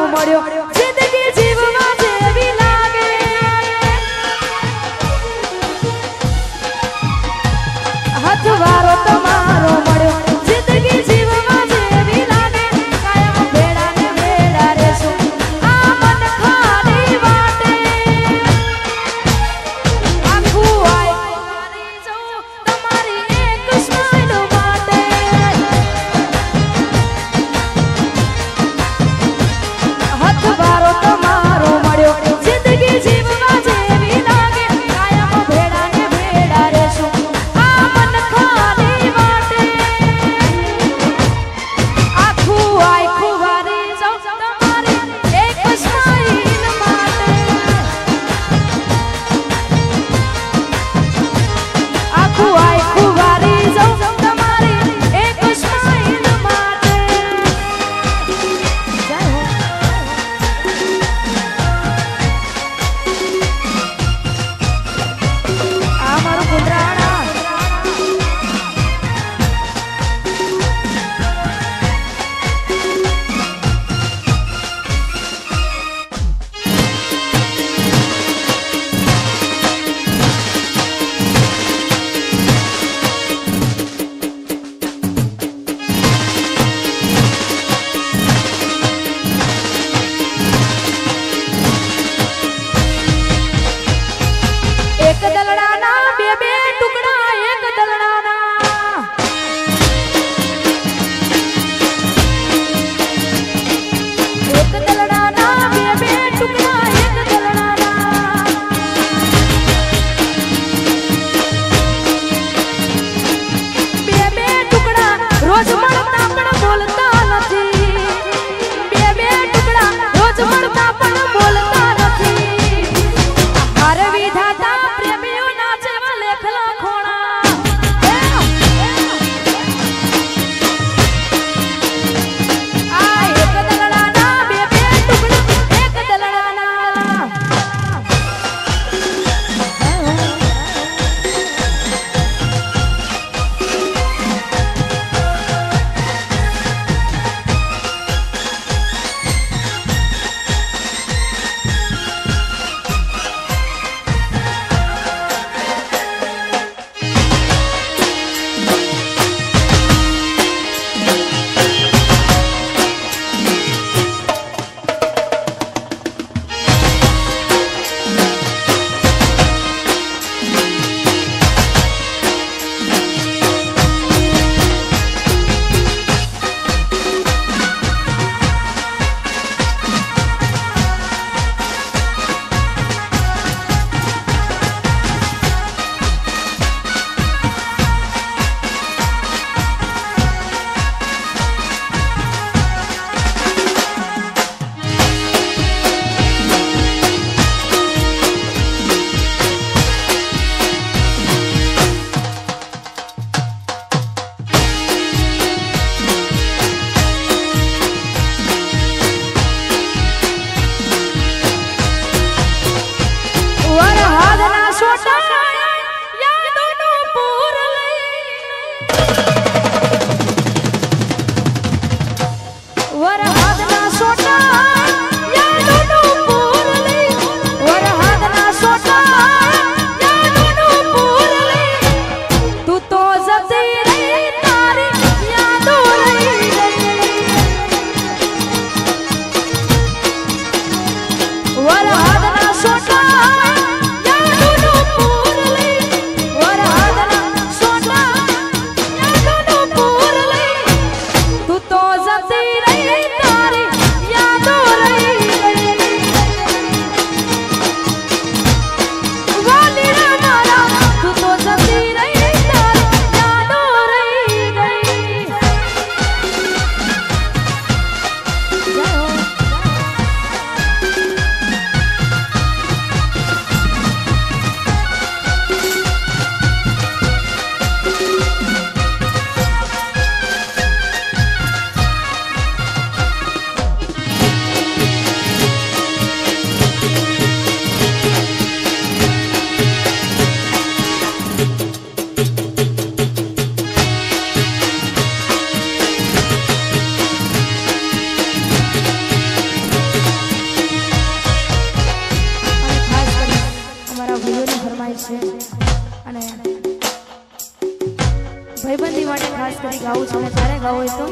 મળ્યો જિંદગી જીવવા જેવી લાગે હથવારો તમારો મળ્યો જિંદગી જીવવા જેવી લાગે કાયમ ભેડા ને ભેડા રહેશું આ મન ખાલી વાટે આખું આય મારી જો તમારી એક સ્માઈલ માટે હથવારો ગાવું છું ને જ્યારે ગાવું હોય તો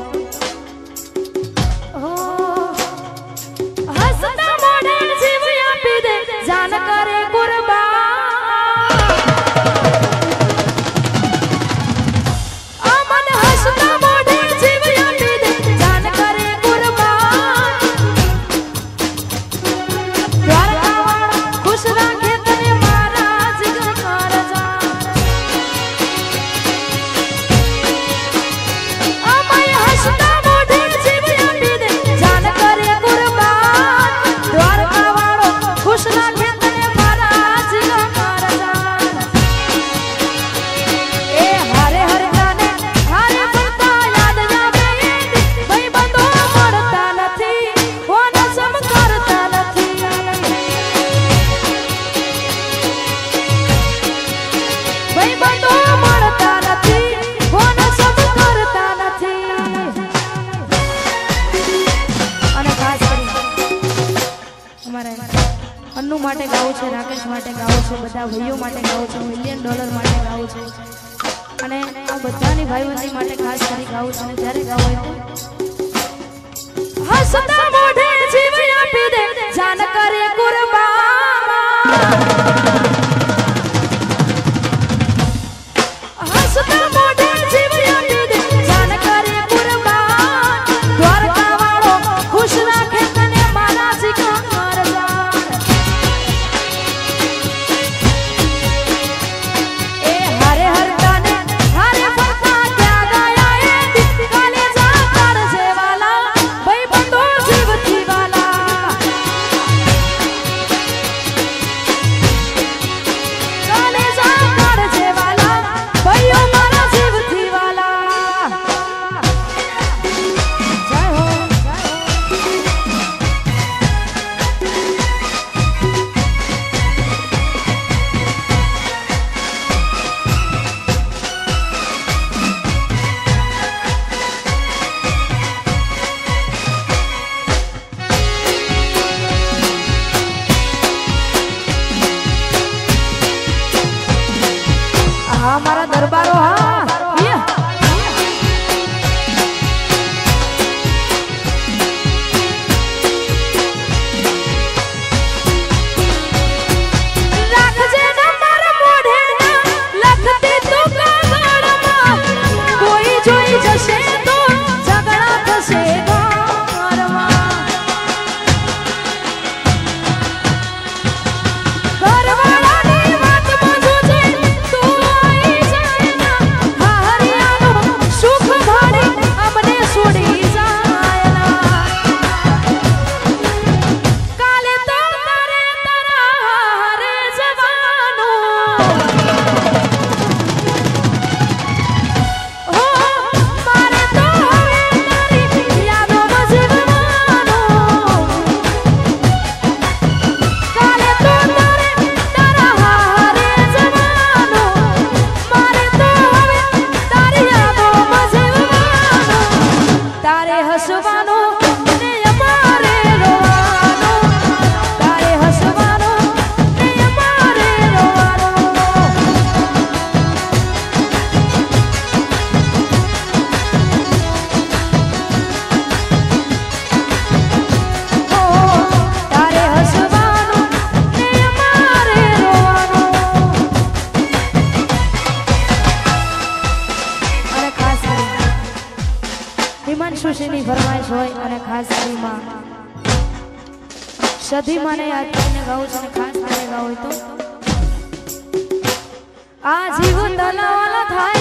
હસતા મોઢે જીવ આપી દે જાન કરે કુરબાન અમન હસતા મોઢે જીવ આપી દે જાન કરે કુરબાન દ્વારકા વાળો ખુશ રાખે તને મારા જીગર જાન અમય હસતા મોઢે જીવ આપી દે જાન કરે કુરબાન દ્વારકા વાળો ખુશ રાખે તને મારા જીગર જાન એ હારે હર જાને હારે ફરતા યાદ આવે ભાઈ બંધો મળતા નથી કોણ સમ કરતા નથી ભાઈ બંધો મળતા નથી કોણ સમ કરતા નથી અને ખાસ કરી અમારે અન્નુ માટે ગાવું છે રાકેશ માટે ગાવું છે બધા ભાઈઓ માટે ગાવું છે $1 મિલિયન માટે ગાવું છે અને આ બધાની ભાઈબંધી માટે ખાસ કરી ગાવું છે અને જ્યારે ગાવું હોય તો હસતા મોઢે જીવ આપી દે જાન કરે કુરબાન હસતા મોઢે જીવ આપી દે જાન કરે કુરબાન દ્વારકા વાળો ખુશ રાખે તને મારા જીગર જાન એ હારે હર જાને હારે ફરતા ક્યાં ગયા એ કાલે જા કાઢજે વાલા ભાઈ બંધો જીવથી વાલા કાલે જા કાઢજે વાલા ભાઈઓ મારા જીવથી વાલા જય હો હા મારા દરબારો હા રાખજે નંબર મોઢે લખતી તું કાગળમાં કોઈ જોઈ જશે તો ઝઘડા થશે ઘરમાં ઘરવાળાની વાતમાં જોજે તું આવી જાય ના હારિયાનું સુખ ભાડી અમને છોડી જાય ના કાલે તો તારે તારા હારે જવાનું હો મારે તો હવે તારી યાદોમાં જીવવાનું કાલે તો તારે તારા હારે જવાનું મારે તો હવે તારી યાદોમાં જીવવાનું તારે હસવાનું ને અમારે રોવાનું તારે હસવાનું ને અમારે રોવાનું હો તારે હસવાનું ને અમારે રોવાનું અને ખાસ કરી હિમાંશુ સિંહની ફરમાઈશ હોય અને ખાસ કરી માં સધી માને યાદ કરીને ગાવું છે અને ખાસ કરીને ગાવું હોય તો આ જીવ તલાવાલા થાય